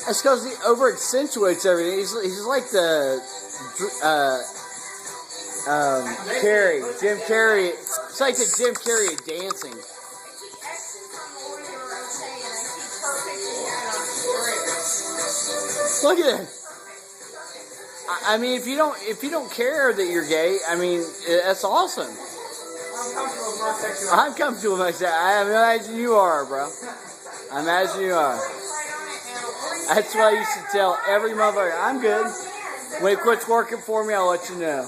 That's because he over accentuates everything. He's like the Jim Carrey. It's like the Jim Carrey of dancing. Look at it. I mean, if you don't care that you're gay, I mean, that's awesome. I'm comfortable with myself. I imagine you are, bro. I imagine you are. That's what I used to tell every motherfucker. I'm good. When it quits working for me, I'll let you know.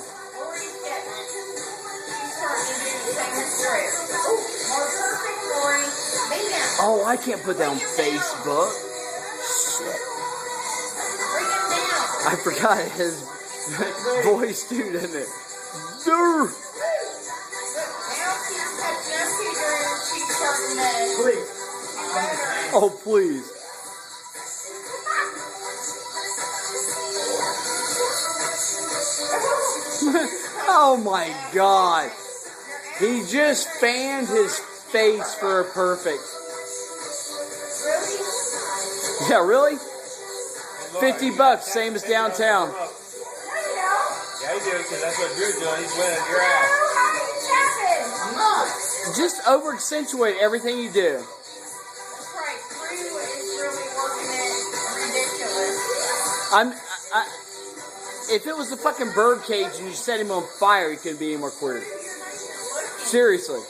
Oh, I can't put that on Facebook. Shit. I forgot his voice too, didn't it? Please. Oh, please. Oh my God. He just fanned his face for a perfect. Yeah, really? $50, same as downtown. Yeah, you do, because that's what you're doing. He's winning your ass. Just over accentuate everything you do. If it was the fucking bird cage and you set him on fire, he couldn't be any more queer. Seriously.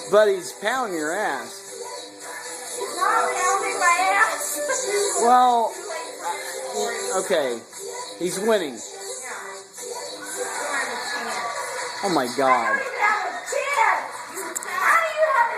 But he's pounding your ass. He's not pounding my ass. Well, okay. He's winning. Oh my God.